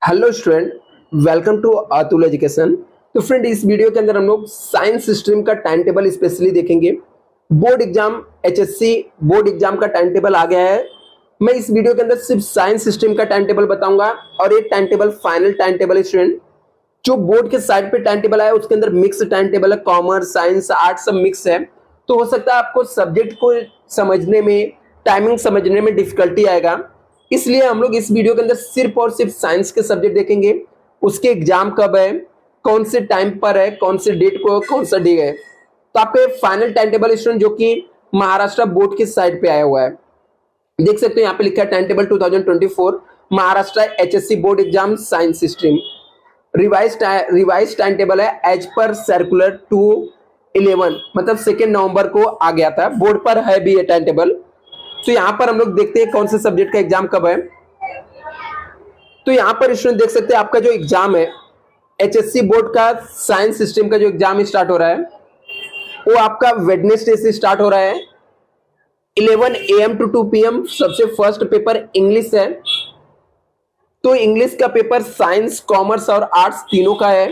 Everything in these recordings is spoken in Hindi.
Hello student, welcome to Atul education. तो फ्रेंड, इस वीडियो के अंदर हम लोग साइंस स्ट्रीम का टाइम टेबल स्पेशली देखेंगे। Board exam HSC board exam का टाइम टेबल आ गया है। मैं इस वीडियो के अंदर सिर्फ साइंस स्ट्रीम का टाइम टेबल बताऊंगा और ये time table final time table है स्टूडेंट। जो बोर्ड के साइड पे टाइम टेबल आया उसके अंदर मिक्स टाइम टेबल है, कॉमर्स साइंस आर्ट्स सब मिक्स है। तो हो सकता है आपको सब्जेक्ट को समझने में, टाइमिंग समझने में डिफिकल्टी आएगा। इसलिए हम लोग इस वीडियो के अंदर सिर्फ और सिर्फ साइंस के सब्जेक्ट देखेंगे। उसके एग्जाम कब है, कौन से टाइम पर है, कौन से डेट को, कौन सा डे है। तो आपके फाइनल टाइम टेबल स्टूडेंट जो कि महाराष्ट्र बोर्ड के साइड पे आया हुआ है, देख सकते हो यहाँ पे लिखा है time table 2024 Maharashtra HSC board exam science stream. Revise time table है एज पर सर्कुलर 2/11, मतलब 2 नवंबर को आ गया था। बोर्ड पर है भी ये टाइम टेबल। तो यहाँ पर हम लोग देखते हैं कौन से सब्जेक्ट का एग्जाम कब है। तो यहाँ पर स्टूडेंट देख सकते हैं आपका जो एग्जाम है एचएससी बोर्ड का साइंस सिस्टम का जो एग्जाम स्टार्ट हो रहा है वो आपका वेडनेसडे से स्टार्ट हो रहा है 11 AM to 2 PM। सबसे फर्स्ट पेपर इंग्लिश है। तो इंग्लिश का पेपर साइंस, कॉमर्स और आर्ट्स तीनों का है।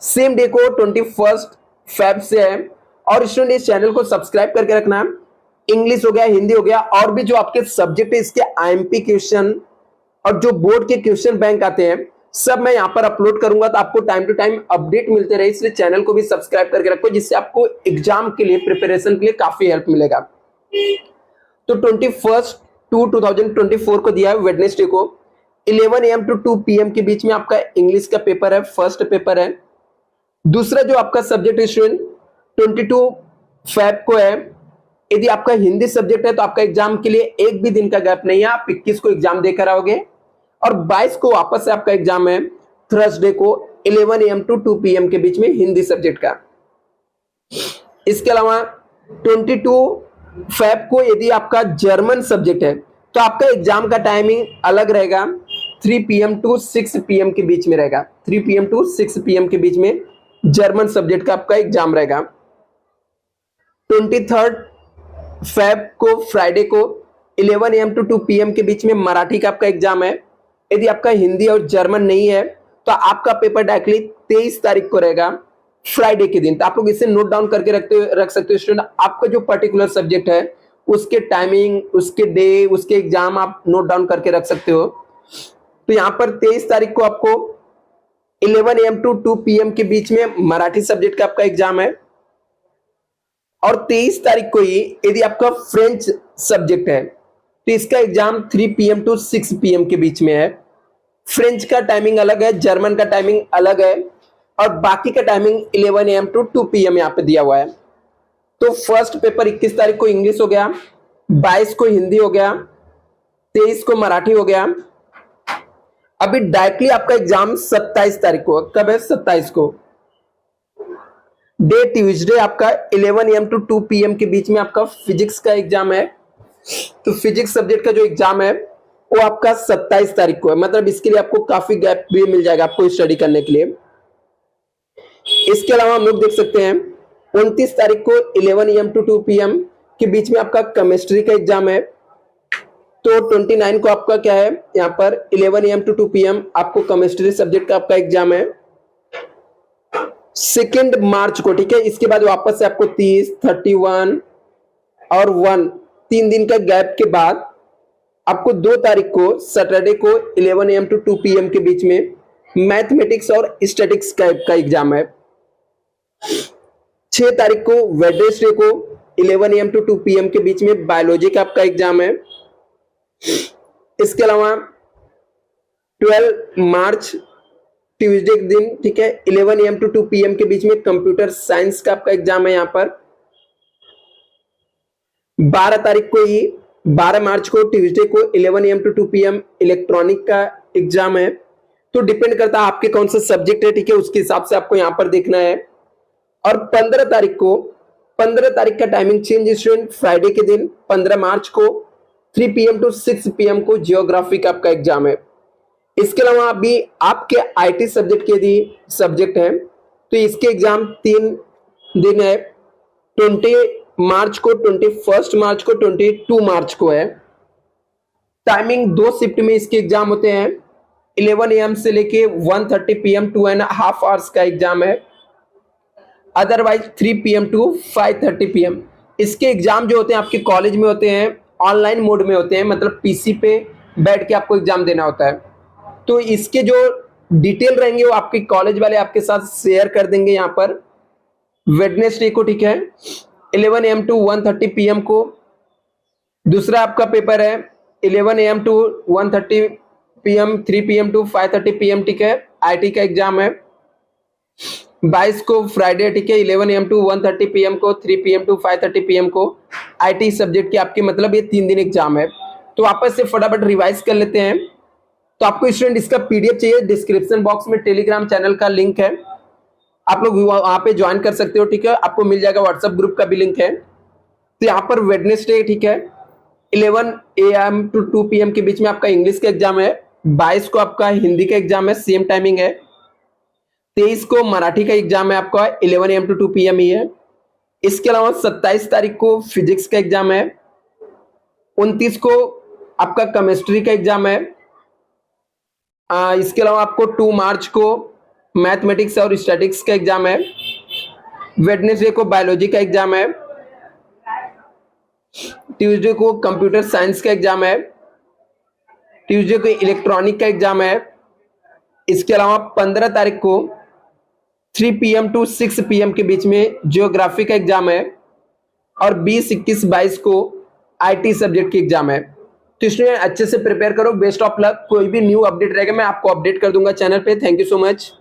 सेम डे को 21 फेब से है। और स्टूडेंट इस चैनल को सब्सक्राइब करके रखना। इंग्लिश हो गया, हिंदी हो गया और भी जो आपके सब्जेक्ट है इसके आईएमपी क्वेश्चन और जो बोर्ड के क्वेश्चन बैंक आते हैं सब मैं यहाँ पर अपलोड करूंगा। तो आपको टाइम टू टाइम अपडेट मिलते रहे, इसलिए चैनल को भी सब्सक्राइब करके रखो, जिससे आपको एग्जाम के लिए, प्रिपरेशन के लिए काफी हेल्प मिलेगा। तो 21/2/2024 को दिया है वेडनेसडे को 11 AM to 2 PM के बीच में आपका इंग्लिश का पेपर है, फर्स्ट पेपर है। दूसरा जो आपका सब्जेक्ट स्टूडेंट 22 फेब को है। यदि आपका हिंदी सब्जेक्ट है तो आपका एग्जाम के लिए एक भी दिन का गैप नहीं है, आप 21 को एग्जाम देकर आओगे और 22 को वापस से आपका एग्जाम है थर्सडे को 11 AM to 2 PM के बीच में हिंदी सब्जेक्ट का। इसके अलावा 22 फेब को यदि आपका जर्मन सब्जेक्ट है तो आपका एग्जाम का टाइमिंग अलग रहेगा, 3 PM to 6 PM के बीच में रहेगा। 3 PM to 6 PM के बीच में जर्मन सब्जेक्ट का आपका एग्जाम रहेगा। 23 फेब को फ्राइडे को 11 AM to 2 PM के बीच में मराठी का आपका एग्जाम है। यदि आपका हिंदी और जर्मन नहीं है तो आपका पेपर डायरेक्टली 23 तारीख को रहेगा, फ्राइडे के दिन। तो आप लोग इसे नोट डाउन करके रख सकते हो स्टूडेंट। आपका जो पर्टिकुलर सब्जेक्ट है उसके टाइमिंग, उसके डे, उसके एग्जाम आप नोट डाउन करके रख सकते हो। तो यहाँ पर 23 तारीख को आपको 11 AM to 2 PM के बीच में मराठी सब्जेक्ट का आपका एग्जाम है। और 23 तारीख को ही यदि आपका फ्रेंच सब्जेक्ट है तो इसका एग्जाम 3 PM to 6 PM के बीच में है। फ्रेंच का टाइमिंग अलग है, जर्मन का टाइमिंग अलग है और बाकी का टाइमिंग 11 AM to 2 PM यहाँ पे दिया हुआ है। तो फर्स्ट पेपर 21 तारीख को इंग्लिश हो गया, 22 को हिंदी हो गया, 23 को मराठी हो गया। अभी डायरेक्टली आपका एग्जाम 27 तारीख को, कब है 27 को, डे ट्यूसडे आपका 11 AM to 2 PM के बीच में आपका फिजिक्स का एग्जाम है। तो फिजिक्स सब्जेक्ट का जो एग्जाम है वो आपका 27 तारीख को है। मतलब इसके लिए आपको काफी गैप भी मिल जाएगा आपको स्टडी करने के लिए। इसके अलावा हम लोग देख सकते हैं 29 तारीख को 11 AM to 2 PM के बीच में आपका केमिस्ट्री का एग्जाम है। तो 29 को आपका क्या है, यहाँ पर 11 AM to 2 PM आपको केमिस्ट्री सब्जेक्ट का आपका एग्जाम है 2 मार्च को। ठीक है, इसके बाद वापस से आपको 30, 31 और 1 3 दिन का गैप के बाद आपको 2 तारीख को सैटरडे को 11 AM to 2 PM के बीच में मैथमेटिक्स और स्टैटिक्स का एग्जाम है। 6 तारीख को वेडनेसडे को 11 AM to 2 PM के बीच में बायोलॉजी का आपका एग्जाम है। इसके अलावा 12 मार्च ट्यूसडे के दिन, ठीक है, 11 AM to 2 PM के बीच में कंप्यूटर साइंस का आपका एग्जाम है। यहाँ पर 12 तारीख को ही 12 मार्च को ट्यूसडे को 11 AM to 2 PM इलेक्ट्रॉनिक का एग्जाम है। तो डिपेंड करता है आपके कौन सा सब्जेक्ट है, ठीक है, उसके हिसाब से आपको यहाँ पर देखना है। और 15 तारीख का टाइमिंग चेंज स्टूडेंट, फ्राइडे के दिन 15 मार्च को 3 PM to 6 PM को जियोग्राफी का आपका एग्जाम है। इसके अलावा अभी आपके आईटी सब्जेक्ट के यदि सब्जेक्ट है तो इसके एग्जाम 3 दिन है, 20 मार्च को, 21 मार्च को, 22 मार्च को है। टाइमिंग 2 शिफ्ट में इसके एग्जाम होते हैं। 11 AM से लेके 1:30 PM 2.5 आवर्स का एग्जाम है। अदरवाइज 3 PM टू 5:30 PM इसके एग्जाम जो होते हैं आपके कॉलेज में होते हैं, ऑनलाइन मोड में होते हैं, मतलब पीसी पे बैठ के आपको एग्जाम देना होता है। तो इसके जो डिटेल रहेंगे वो आपके कॉलेज वाले आपके साथ शेयर कर देंगे यहाँ पर वेडनेसडे को, ठीक है, 11 AM टू 1:30 PM को। दूसरा आपका पेपर है 11 AM to 1:30 PM 3 PM to 5:30 PM, ठीक है, आईटी का एग्जाम है। 22 को फ्राइडे, ठीक है, 11 AM टू 1:30 PM को, 3 PM टू 5:30 PM को आईटी सब्जेक्ट के आपके, मतलब ये 3 दिन एग्जाम है। तो वापस से फटाफट रिवाइज कर लेते हैं। तो आपको स्टूडेंट इसका पीडीएफ चाहिए, डिस्क्रिप्शन बॉक्स में टेलीग्राम चैनल का लिंक है, आप लोग वहां पे ज्वाइन कर सकते हो, ठीक है, आपको मिल जाएगा। व्हाट्सएप ग्रुप का भी लिंक है। तो यहाँ पर वेडनेसडे, ठीक है, 11 AM टू 2 PM के बीच में आपका इंग्लिश का एग्जाम है। 22 को आपका हिंदी का एग्जाम है, सेम टाइमिंग है। 23 को मराठी का एग्जाम है आपका, 11 AM टू 2 PM ही है। इसके अलावा 27 तारीख को फिजिक्स का एग्जाम है। 29 को आपका केमिस्ट्री का एग्जाम है। इसके अलावा आपको 2 मार्च को मैथमेटिक्स और स्टैटिक्स का एग्जाम है। वेडनेसडे को बायोलॉजी का एग्जाम है। ट्यूसडे को कंप्यूटर साइंस का एग्जाम है। ट्यूसडे को इलेक्ट्रॉनिक का एग्जाम है। इसके अलावा 15 तारीख को 3 PM टू 6 PM के बीच में जियोग्राफी का एग्जाम है। और 20, 21, 22 को आईटी सब्जेक्ट की एग्जाम है। तो स्टूडेंट अच्छे से प्रिपेयर करो, बेस्ट ऑफ लक। कोई भी न्यू अपडेट रहेगा मैं आपको अपडेट कर दूंगा चैनल पे। Thank you so much.